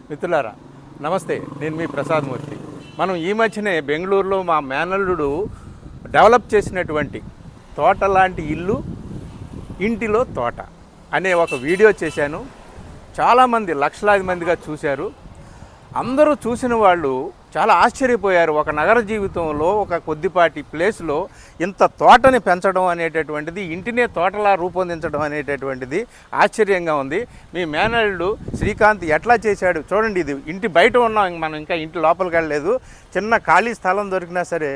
మిత్రులారా నమస్తే, నేను మీ ప్రసాద్ మూర్తి. మనం ఈ మధ్యనే బెంగళూరులో మా మేనల్లుడు డెవలప్ చేసినటువంటి తోట లాంటి ఇల్లు, ఇంటిలో తోట అనే ఒక వీడియో చేశాను. చాలామంది లక్షలాది మందిగా చూశారు. అందరూ చూసిన వాళ్ళు చాలా ఆశ్చర్యపోయారు. ఒక నగర జీవితంలో ఒక కొద్దిపాటి ప్లేస్లో ఇంత తోటని పెంచడం అనేటటువంటిది, ఇంటినే తోటలా రూపొందించడం అనేటటువంటిది ఆశ్చర్యంగా ఉంది. మీ మేనల్లుడు శ్రీకాంత్ ఎట్లా చేశాడు చూడండి. ఇది ఇంటి బయట ఉన్నాం, మనం ఇంకా ఇంటి లోపలికి వెళ్ళలేదు. చిన్న ఖాళీ స్థలం దొరికినా సరే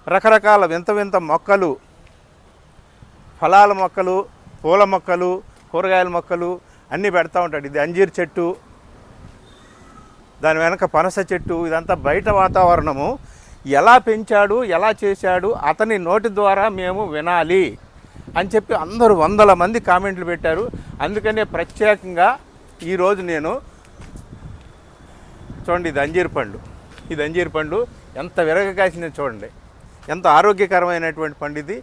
రకరకాల వింత వింత మొక్కలు, ఫలాల మొక్కలు, పూల మొక్కలు, కూరగాయల మొక్కలు అన్నీ పెడతా ఉంటాడు. ఇది అంజీర్ చెట్టు, దాని వెనక పనస చెట్టు. ఇదంతా బయట వాతావరణము. ఎలా పెంచాడు, ఎలా చేశాడు, అతని నోటి ద్వారా మేము వినాలి అని చెప్పి అందరూ వందల మంది కామెంట్లు పెట్టారు. అందుకనే ప్రత్యేకంగా ఈరోజు నేను చూడండి, ఇది అంజీర్ పండు. ఇది అంజీర్ పండు ఎంత విరగ కాసిందో చూడండి, ఎంత ఆరోగ్యకరమైనటువంటి పండు ఇది.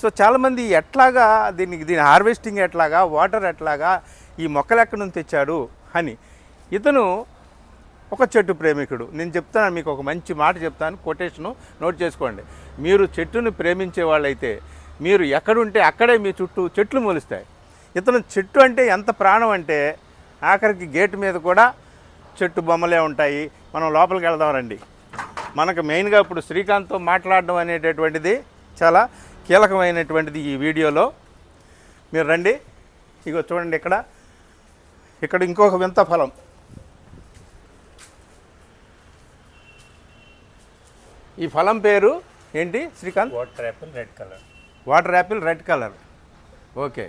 సో చాలామంది ఎట్లాగా దీని హార్వెస్టింగ్ ఎట్లాగా, వాటర్ ఎట్లాగా, ఈ మొక్కలు ఎక్కడి నుంచి తెచ్చాడు అని. ఇతను ఒక చెట్టు ప్రేమికుడు. నేను చెప్తాను, మీకు ఒక మంచి మాట చెప్తాను, కొటేషను నోట్ చేసుకోండి. మీరు చెట్టును ప్రేమించే వాళ్ళైతే మీరు ఎక్కడుంటే అక్కడే మీ చుట్టూ చెట్లు మొలుస్తాయి. ఇతను చెట్టు అంటే ఎంత ప్రాణం అంటే ఆఖరికి గేటు మీద కూడా చెట్టు బొమ్మలే ఉంటాయి. మనం లోపలికి వెళ్దాం రండి. మనకు మెయిన్గా ఇప్పుడు శ్రీకాంత్తో మాట్లాడడం అనేటటువంటిది చాలా కీలకమైనటువంటిది ఈ వీడియోలో. మీరు రండి. ఇగో చూడండి, ఇక్కడ ఇంకొక వింత ఫలం. ఈ ఫలం పేరు ఏంటి Srikanth? Water Apple red colour. Water Apple red colour. Okay,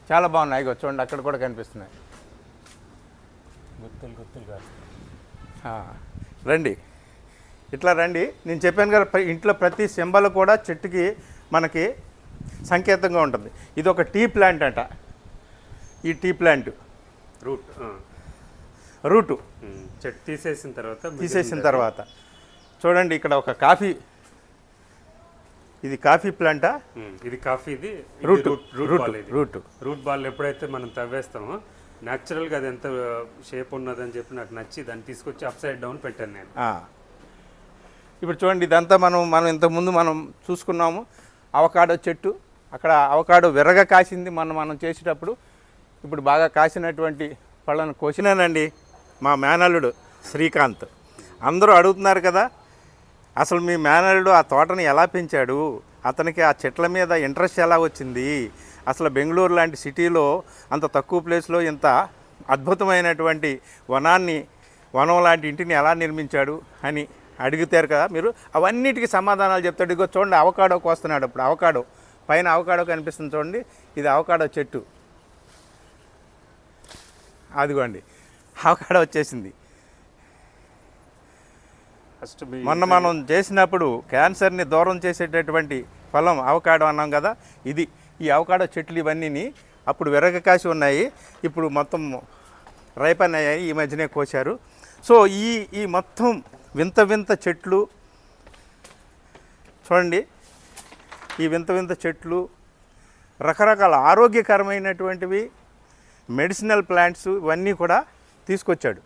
చాలా బాగున్నాయి. ఇగో చూడండి, అక్కడ కూడా కనిపిస్తున్నాయి. గుత్తులు రండి, ఇట్లా రండి. నేను చెప్పాను కదా, ఇంట్లో ప్రతి సింబల్ కూడా చెట్టుకి మనకి సంకేతంగా ఉంటుంది. ఇది ఒక టీ ప్లాంట్ అంట. ఈ టీ ప్లాంట్ రూటు చెట్టు తీసేసిన తర్వాత చూడండి, ఇక్కడ ఒక కాఫీ, ఇది కాఫీ ప్లాంటా? ఇది కాఫీ, ఇది రూట్ బాల్. ఎప్పుడైతే మనం తవ్వేస్తామో న్యాచురల్గా అది ఎంత షేప్ ఉన్నదని చెప్పి నాకు నచ్చి దాన్ని తీసుకొచ్చి అప్ సైడ్ డౌన్ పెట్టాను నేను. ఇప్పుడు చూడండి, ఇదంతా మనం ఇంతకుముందు మనం చూసుకున్నాము. అవకాడో చెట్టు, అక్కడ అవకాడో విరగ కాసింది మనం చేసేటప్పుడు. ఇప్పుడు బాగా కాసినటువంటి పళ్ళను కోసినానండి. మా మేనల్లుడు శ్రీకాంత్. అందరూ అడుగుతున్నారు కదా, అసలు మీ మేనల్లుడు ఆ తోటని ఎలా పెంచాడు, అతనికి ఆ చెట్ల మీద ఇంట్రెస్ట్ ఎలా వచ్చింది, అసలు బెంగళూరు లాంటి సిటీలో అంత తక్కువ ప్లేస్లో ఇంత అద్భుతమైనటువంటి వనం లాంటి ఇంటిని ఎలా నిర్మించాడు అని అడుగుతారు కదా మీరు. అవన్నిటికీ సమాధానాలు చెప్తాడు. ఇగో చూడండి, అవకాడో కోస్తున్నాడు. ఇప్పుడు అవకాడో పైన అవకాడో కనిపిస్తుంది చూడండి, ఇది అవకాడో చెట్టు. అదిగోండి, అవకాడో వచ్చేసింది. మొన్న మనం చేసినప్పుడు క్యాన్సర్ని దూరం చేసేటటువంటి ఫలం అవకాడో అన్నాం కదా, ఇది. ఈ అవకాడో చెట్లు ఇవన్నీ అప్పుడు విరగ కాసి ఉన్నాయి, ఇప్పుడు మొత్తం రైపన్ అయ్యాయి, ఈ మధ్యనే కోశారు. సో ఈ మొత్తం వింత వింత చెట్లు చూడండి, ఈ వింత వింత చెట్లు రకరకాల ఆరోగ్యకరమైనటువంటివి, మెడిసినల్ ప్లాంట్స్ ఇవన్నీ కూడా తీసుకొచ్చాడు.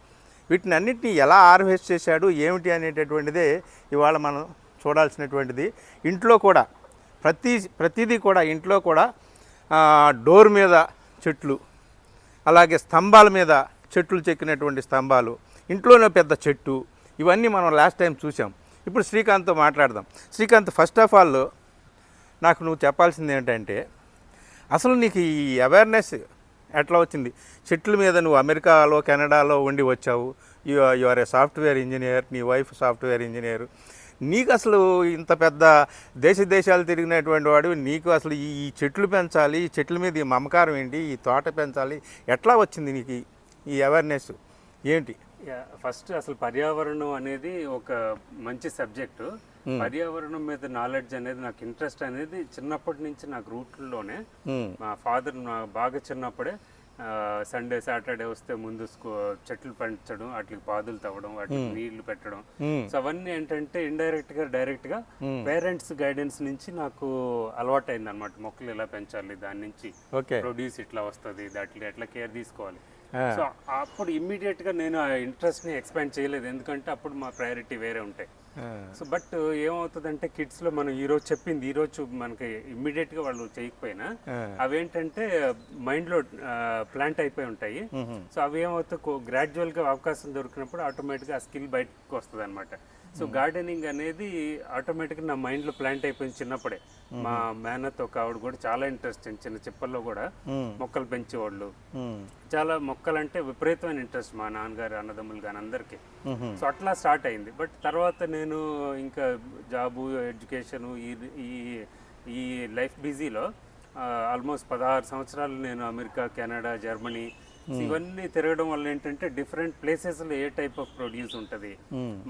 వీటిని అన్నింటినీ ఎలా హార్వెస్ట్ చేశాడు ఏమిటి అనేటటువంటిదే ఇవాళ మనం చూడాల్సినటువంటిది. ఇంట్లో కూడా ప్రతిదీ కూడా ఇంట్లో కూడా డోర్ మీద చెట్లు, అలాగే స్తంభాల మీద చెట్లు చెక్కినటువంటి స్తంభాలు, ఇంట్లోనే పెద్ద చెట్టు, ఇవన్నీ మనం లాస్ట్ టైం చూసాం. ఇప్పుడు శ్రీకాంత్తో మాట్లాడదాం. శ్రీకాంత్, ఫస్ట్ ఆఫ్ ఆల్ నాకు నువ్వు చెప్పాల్సింది ఏంటంటే, అసలు నీకు ఈ అవేర్నెస్ ఎట్లా వచ్చింది? చెట్ల మీద నువ్వు అమెరికాలో, కెనడాలో ఉండి వచ్చావు. You are a software engineer, నీ వైఫ్ సాఫ్ట్వేర్ ఇంజనీర్. నీకు అసలు ఇంత పెద్ద దేశాలు తిరిగినటువంటి వాడు, నీకు అసలు ఈ చెట్లు పెంచాలి, ఈ చెట్ల మీద ఈ మమకారం ఏంటి, ఈ తోట పెంచాలి, ఎట్లా వచ్చింది నీకు ఈ అవేర్నెస్ ఏంటి? ఫస్ట్ అసలు పర్యావరణం అనేది ఒక మంచి సబ్జెక్టు. పర్యావరణం మీద నాలెడ్జ్ అనేది, నాకు ఇంట్రెస్ట్ అనేది చిన్నప్పటి నుంచి నాకు రూట్లోనే. మా ఫాదర్ బాగా చిన్నప్పుడే సండే సాటర్డే వస్తే ముందు చెట్లు పెంచడం, వాటికి పాదులు తవ్వడం, వాటికి నీళ్లు పెట్టడం. సో అవన్నీ ఏంటంటే ఇండైరెక్ట్ గా డైరెక్ట్ గా పేరెంట్స్ గైడెన్స్ నుంచి నాకు అలవాటు అయింది అనమాట. మొక్కలు ఎలా పెంచాలి, దాని నుంచి ప్రొడ్యూస్ ఇట్లా వస్తుంది, దాంట్లో ఎట్లా కేర్ తీసుకోవాలి. సో అప్పుడు ఇమ్మీడియట్గా నేను ఆ ఇంట్రెస్ట్ని ఎక్స్పాండ్ చేయలేదు, ఎందుకంటే అప్పుడు మా ప్రయారిటీ వేరే ఉంటాయి. సో బట్ ఏమవుతుందంటే కిడ్స్లో మనం ఈరోజు చెప్పింది ఈరోజు మనకి ఇమ్మీడియట్గా వాళ్ళు చేయకపోయినా అవేంటంటే మైండ్లో ప్లాంట్ అయిపోయి ఉంటాయి. సో అవి ఏమవుతాయి, గ్రాడ్యువల్గా అవకాశం దొరికినప్పుడు ఆటోమేటిక్గా ఆ స్కిల్ బయటకు వస్తుంది అనమాట. సో గార్డెనింగ్ అనేది ఆటోమేటిక్గా నా మైండ్లో ప్లాంట్ అయిపోయింది చిన్నప్పుడే. మా మేనత్ ఒక ఆవిడ కూడా చాలా ఇంట్రెస్ట్, చిన్న చిప్పల్లో కూడా మొక్కలు పెంచేవాళ్ళు. చాలా మొక్కలంటే విపరీతమైన ఇంట్రెస్ట్ మా నాన్నగారు, అన్నదమ్ములు కానీ అందరికీ. సో అట్లా స్టార్ట్ అయింది. బట్ తర్వాత నేను ఇంకా జాబు, ఎడ్యుకేషను, ఈ లైఫ్ బిజీలో ఆల్మోస్ట్ 16 సంవత్సరాలు నేను అమెరికా, కెనడా, జర్మనీ ఇవన్నీ తిరగడం వల్ల ఏంటంటే డిఫరెంట్ ప్లేసెస్లో ఏ టైప్ ఆఫ్ ప్రొడ్యూస్ ఉంటుంది,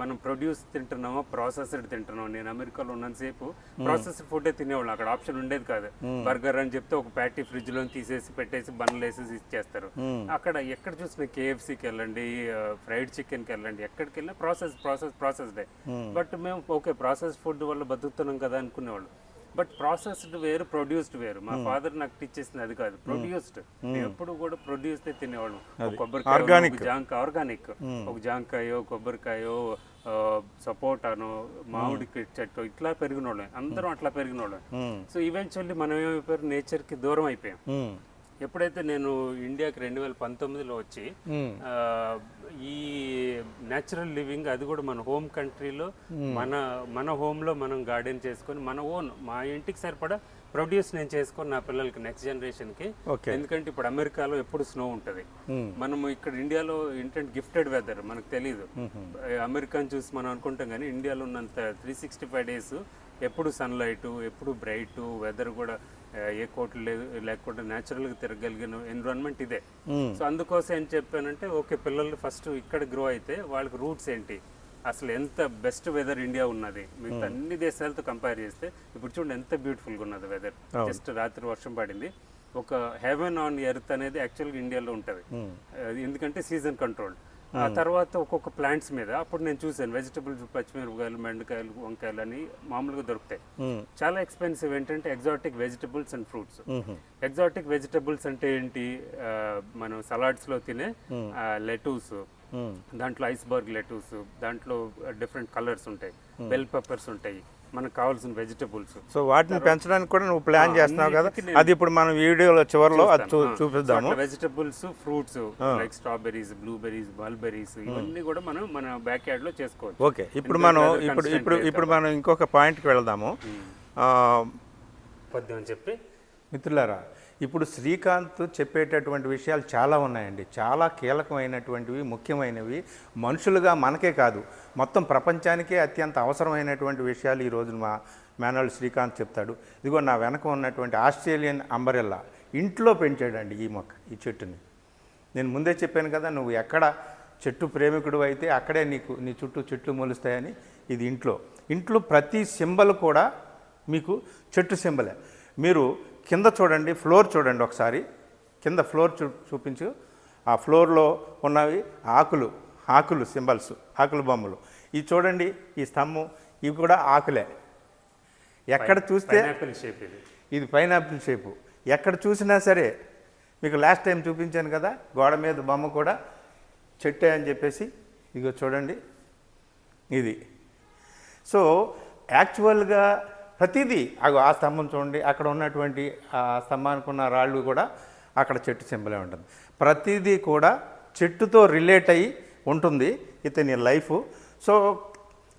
మనం ప్రొడ్యూస్ తింటున్నామో ప్రాసెస్డ్ తింటున్నాం. నేను అమెరికాలో ఉన్నంతసేపు ప్రాసెస్డ్ ఫుడ్డే తినేవాళ్ళు, అక్కడ ఆప్షన్ ఉండేది కాదు. బర్గర్ అని చెప్తే ఒక ప్యాటీ ఫ్రిడ్జ్లో తీసేసి పెట్టేసి బన్నులు వేసేసి ఇచ్చేస్తారు. అక్కడ ఎక్కడ చూసినా KFCకి వెళ్ళండి, ఫ్రైడ్ చికెన్కి వెళ్ళండి, ఎక్కడికి వెళ్ళినా ప్రాసెస్డే. బట్ మేము ఓకే ప్రాసెస్ ఫుడ్ వల్ల బతుకుతున్నాం కదా అనుకునేవాళ్ళు. బట్ ప్రాసెస్డ్ వేరు, ప్రొడ్యూస్డ్ వేరు. మా ఫాదర్ నాకు టీచ్ చేసింది అది కాదు, ప్రొడ్యూస్డ్. ఎప్పుడు కూడా ప్రొడ్యూస్ తినేవాళ్ళం. కొబ్బరికాయ, ఆర్గానిక్, ఒక జాంకాయో, కొబ్బరికాయో, సపోటానో, మామిడి చెట్టు ఇట్లా పెరిగిన వాళ్ళం, అందరం అట్లా పెరిగిన వాళ్ళం. సో ఈవెన్చువల్లీ మనం ఏమైపోయారు, నేచర్కి దూరం అయిపోయాం. ఎప్పుడైతే నేను ఇండియాకి 2019లో వచ్చి ఈ న్యాచురల్ లివింగ్, అది కూడా మన హోమ్ కంట్రీలో మన హోమ్లో మనం గార్డెన్ చేసుకొని మన ఓన్ మా ఇంటికి సరిపడా ప్రొడ్యూస్ నేను చేసుకొని నా పిల్లలకి నెక్స్ట్ జనరేషన్కి. ఎందుకంటే ఇప్పుడు అమెరికాలో ఎప్పుడు స్నో ఉంటుంది, మనము ఇక్కడ ఇండియాలో ఏంటంటే గిఫ్టెడ్ వెదర్ మనకు తెలియదు. అమెరికాని చూసి మనం అనుకుంటాం, కానీ ఇండియాలో ఉన్నంత 365 days ఎప్పుడు సన్లైట్, ఎప్పుడు బ్రైట్ వెదర్, కూడా ఏ కోట్లు లేకుండా న్యాచురల్గా తిరగలిగిన ఎన్విరాన్మెంట్ ఇదే. సో అందుకోసం ఏం చెప్పానంటే ఓకే పిల్లలు ఫస్ట్ ఇక్కడ గ్రో అయితే వాళ్ళకి రూట్స్ ఏంటి, అసలు ఎంత బెస్ట్ వెదర్ ఇండియా ఉన్నది మిగతా అన్ని దేశాలతో కంపేర్ చేస్తే. ఇప్పుడు చూడండి ఎంత బ్యూటిఫుల్గా ఉన్నది వెదర్. జస్ట్ రాత్రి వర్షం పడింది. ఒక హెవెన్ ఆన్ ఎర్త్ అనేది యాక్చువల్గా ఇండియాలో ఉంటుంది, ఎందుకంటే సీజన్ కంట్రోల్. ఆ తర్వాత ఒక్కొక్క ప్లాంట్స్ మీద అప్పుడు నేను చూసాను వెజిటబుల్స్, పచ్చిమిరపకాయలు, బెండకాయలు, వంకాయలు అని మామూలుగా దొరుకుతాయి. చాలా ఎక్స్పెన్సివ్ ఏంటంటే exotic vegetables and fruits. Exotic vegetables అంటే ఏంటి, మనం సలాడ్స్లో తినే లెటూస్, దాంట్లో ఐస్బర్గ్ లెటూస్, దాంట్లో డిఫరెంట్ కలర్స్ ఉంటాయి, బెల్ పెప్పర్స్ ఉంటాయి, మనకు కావాల్సిన వెజిటబుల్స్. సో వాటిని పెంచడానికి కూడా నువ్వు ప్లాన్ చేస్తున్నావు కదా, అది ఇప్పుడు మనం వీడియోలో చివరిలో అది చూపిద్దాము. Vegetables, fruits like strawberries, blueberries, mulberries ఇవన్నీ కూడా మనం మన బ్యాక్ యార్డ్ లో చేసుకోవచ్చు. ఓకే, ఇప్పుడు మనం ఇంకొక పాయింట్కి వెళ్దాము. పద్యం చెప్పి మిత్రులారా, ఇప్పుడు శ్రీకాంత్ చెప్పేటటువంటి విషయాలు చాలా ఉన్నాయండి, చాలా కీలకమైనటువంటివి, ముఖ్యమైనవి. మనుషులుగా మనకే కాదు మొత్తం ప్రపంచానికే అత్యంత అవసరమైనటువంటి విషయాలు ఈరోజు మా మేనల్డ్ శ్రీకాంత్ చెప్తాడు. ఇదిగో నా వెనక ఉన్నటువంటి ఆస్ట్రేలియన్ అంబరెల్లా ఇంట్లో పెంచాడండి ఈ మొక్క, ఈ చెట్టుని. నేను ముందే చెప్పాను కదా, నువ్వు ఎక్కడ చెట్టు ప్రేమికుడు అయితే అక్కడే నీ చుట్టూ చెట్లు మొలుస్తాయని. ఇది ఇంట్లో ప్రతి సింబల్ కూడా మీకు చెట్టు సింబలే. మీరు కింద చూడండి, ఫ్లోర్ చూడండి ఒకసారి, కింద ఫ్లోర్ చూపించు. ఆ ఫ్లోర్లో ఉన్నవి ఆకులు సింబల్స్, ఆకులు బొమ్మలు. ఇవి చూడండి, ఈ స్తంభం, ఇవి కూడా ఆకులే. ఎక్కడ చూస్తే ఇది పైనాపిల్ షేపు. ఎక్కడ చూసినా సరే, మీకు లాస్ట్ టైం చూపించాను కదా గోడ మీద బొమ్మ కూడా చెట్టే అని చెప్పేసి, ఇదిగో చూడండి ఇది. సో యాక్చువల్గా ప్రతిదీ ఆ స్తంభం చూడండి, అక్కడ ఉన్నటువంటి ఆ స్తంభానికి ఉన్న రాళ్ళు కూడా అక్కడ చెట్టు సింబలే ఉంటుంది. ప్రతిదీ కూడా చెట్టుతో రిలేట్ అయ్యి ఉంటుంది ఇతని లైఫ్. సో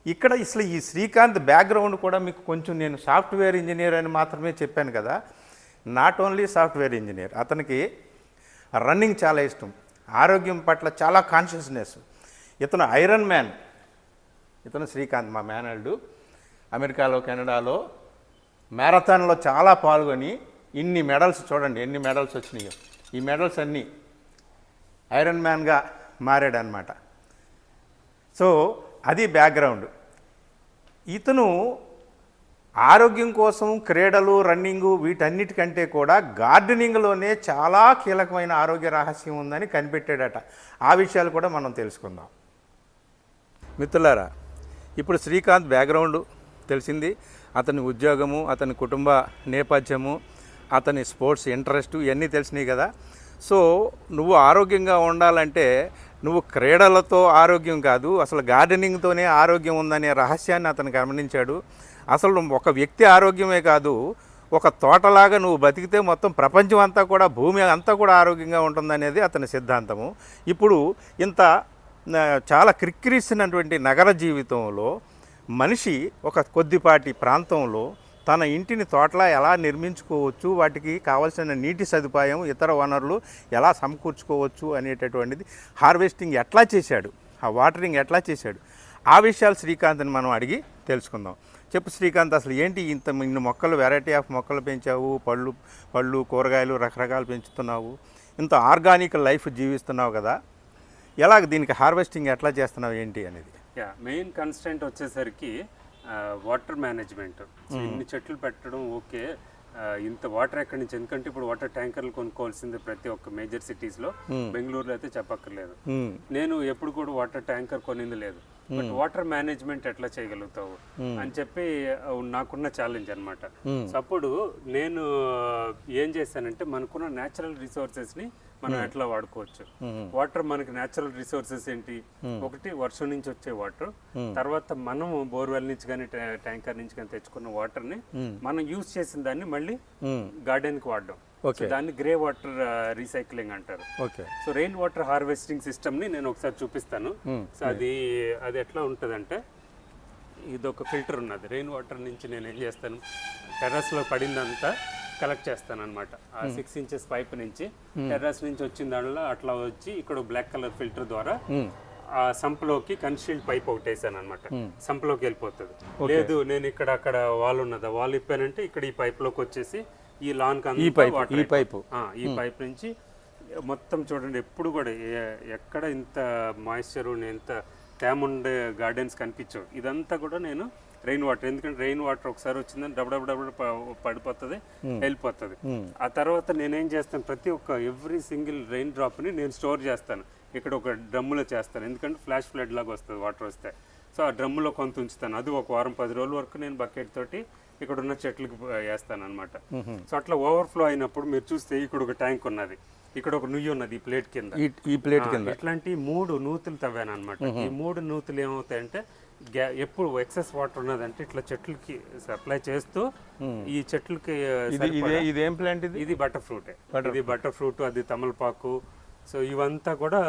ఇక్కడ అసలు ఈ శ్రీకాంత్ బ్యాక్గ్రౌండ్ కూడా మీకు కొంచెం, నేను సాఫ్ట్వేర్ ఇంజనీర్ అని మాత్రమే చెప్పాను కదా, నాట్ ఓన్లీ సాఫ్ట్వేర్ ఇంజనీర్, అతనికి రన్నింగ్ చాలా ఇష్టం, ఆరోగ్యం పట్ల చాలా కాన్షియస్నెస్. ఇతను ఐరన్ మ్యాన్. ఇతను శ్రీకాంత్ మా మేనల్డు అమెరికాలో, కెనడాలో మ్యారథాన్లో చాలా పాల్గొని ఇన్ని మెడల్స్, చూడండి ఎన్ని మెడల్స్ వచ్చినాయో. ఈ మెడల్స్ అన్నీ ఐరన్ మ్యాన్గా మారాడనమాట. సో అది బ్యాక్గ్రౌండ్. ఇతను ఆరోగ్యం కోసం క్రీడలు, రన్నింగు వీటన్నిటికంటే కూడా గార్డెనింగ్లోనే చాలా కీలకమైన ఆరోగ్య రహస్యం ఉందని కనిపెట్టాడట. ఆ విషయాలు కూడా మనం తెలుసుకుందాం. మిత్రులారా, ఇప్పుడు శ్రీకాంత్ బ్యాక్గ్రౌండ్ తెలిసింది, అతని ఉద్యోగము, అతని కుటుంబ నేపథ్యము, అతని స్పోర్ట్స్ ఇంట్రెస్ట్ ఇవన్నీ తెలిసినాయి కదా. సో నువ్వు ఆరోగ్యంగా ఉండాలంటే నువ్వు క్రీడలతో ఆరోగ్యం కాదు, అసలు గార్డెనింగ్తోనే ఆరోగ్యం ఉందనే రహస్యాన్ని అతను గమనించాడు. అసలు ఒక వ్యక్తి ఆరోగ్యమే కాదు, ఒక తోటలాగా నువ్వు బతికితే మొత్తం ప్రపంచం అంతా కూడా, భూమి అంతా కూడా ఆరోగ్యంగా ఉంటుందనేది అతని సిద్ధాంతము. ఇప్పుడు ఇంత చాలా క్రిక్కిరిసినటువంటి నగర జీవితంలో మనిషి ఒక కొద్దిపాటి ప్రాంతంలో తన ఇంటిని తోటలా ఎలా నిర్మించుకోవచ్చు, వాటికి కావాల్సిన నీటి సదుపాయం, ఇతర వనరులు ఎలా సమకూర్చుకోవచ్చు అనేటటువంటిది, హార్వెస్టింగ్ ఎట్లా చేశాడు, ఆ వాటరింగ్ ఎట్లా చేశాడు, ఆ విషయాలు శ్రీకాంత్ని మనం అడిగి తెలుసుకుందాం. చెప్పు శ్రీకాంత్, అసలు ఏంటి ఇన్ని మొక్కలు, వెరైటీ ఆఫ్ మొక్కలు పెంచావు, పళ్ళు కూరగాయలు రకరకాలు పెంచుతున్నావు, ఇంత ఆర్గానిక్ లైఫ్ జీవిస్తున్నావు కదా, ఎలాగ దీనికి హార్వెస్టింగ్ ఎట్లా చేస్తున్నావు ఏంటి అనేది? మెయిన్ కన్స్టెంట్ వచ్చేసరికి వాటర్ మేనేజ్మెంట్. ఇన్ని చెట్లు పెట్టడం ఓకే, ఇంత వాటర్ ఎక్కడి నుంచి, ఎందుకంటే ఇప్పుడు వాటర్ ట్యాంకర్లు కొనుక్కోవాల్సింది ప్రతి ఒక్క మేజర్ సిటీస్లో. బెంగళూరులో అయితే చెప్పక్కర్లేదు. నేను ఎప్పుడు కూడా వాటర్ ట్యాంకర్ కొనింది లేదు. బట్ వాటర్ మేనేజ్మెంట్ ఎట్లా చేయగలుగుతావు అని చెప్పి నాకున్న ఛాలెంజ్ అనమాట. సో అప్పుడు నేను ఏం చేశానంటే, మనకున్న న్యాచురల్ రిసోర్సెస్ని మనం ఎట్లా వాడుకోవచ్చు. వాటర్ మనకి న్యాచురల్ రిసోర్సెస్ ఏంటి, ఒకటి వర్షం నుంచి వచ్చే వాటర్, తర్వాత మనం బోర్వెల్ నుంచి కానీ ట్యాంకర్ నుంచి కానీ తెచ్చుకున్న వాటర్ని మనం యూజ్ చేసిన దాన్ని మళ్ళీ గార్డెన్కి వాడడం. దాన్ని గ్రే వాటర్ రీసైక్లింగ్ అంటారు. So rain water harvesting system ని నేను ఒకసారి చూపిస్తాను. సో అది ఎట్లా ఉంటుందంటే, ఇది ఒక ఫిల్టర్ ఉన్నది. రెయిన్ వాటర్ నుంచి నేను ఏం చేస్తాను, టెర్రస్లో పడిందంతా కలెక్ట్ చేస్తాను అనమాట. ఆ 6 inches పైప్ నుంచి టెర్రస్ నుంచి వచ్చిన దానిలో అట్లా వచ్చి ఇక్కడ బ్లాక్ కలర్ ఫిల్టర్ ద్వారా ఆ సంప్లోకి కన్షీల్డ్ పైప్ ఒకటి వేసాను అనమాట. సంప్లోకి వెళ్ళిపోతుంది. లేదు నేను ఇక్కడ అక్కడ వాల్ ఉన్నది, వాల్ ఇప్పానంటే ఇక్కడ ఈ పైప్ లోకి వచ్చేసి ఈ లాన్ ఈ పైప్ నుంచి మొత్తం చూడండి, ఎప్పుడు కూడా ఎక్కడ ఇంత మాయిశ్చర్ ఎంత తేమ ఉండే గార్డెన్స్ కనిపించవు. ఇదంతా కూడా నేను రెయిన్ వాటర్, ఎందుకంటే రెయిన్ వాటర్ ఒకసారి వచ్చిందని డబ్బు పడిపోతుంది, వెళ్ళిపోతుంది. ఆ తర్వాత నేనేం చేస్తాను, ప్రతి ఒక్క ఎవ్రీ సింగిల్ రెయిన్ డ్రాప్ని నేను స్టోర్ చేస్తాను. ఇక్కడ ఒక డ్రమ్ములో చేస్తాను, ఎందుకంటే ఫ్లాష్ ఫ్లడ్ లాగా వస్తుంది వాటర్ వస్తే. సో ఆ డ్రమ్ములో కొంత ఉంచుతాను. అది ఒక వారం 10 రోజుల వరకు నేను బకెట్ తోటి ఇక్కడ ఉన్న చెట్లకు వేస్తాను అనమాట. సో అట్లా ఓవర్ఫ్లో అయినప్పుడు మీరు చూస్తే ఇక్కడ ఒక ట్యాంక్ ఉన్నది, ఇక్కడ ఒక నుయ్యి ఉన్నది ఈ ప్లేట్ కింద, ఈ ప్లేట్ కింద ఇట్లాంటి 3 నూతులు తవ్వాను అనమాట. ఈ 3 నూతులు ఏమవుతాయంటే, ఎప్పుడు ఎక్సెస్ వాటర్ ఉన్నదంటే ఇట్లా చెట్లకి సప్లై చేస్తూ ఈ చెట్లకి. ఇదేం ప్లాంట్? ఇది బటర్ ఫ్రూట్. ఇది బటర్ ఫ్రూట్, అది తమలపాకు. సో ఇవంతా కూడా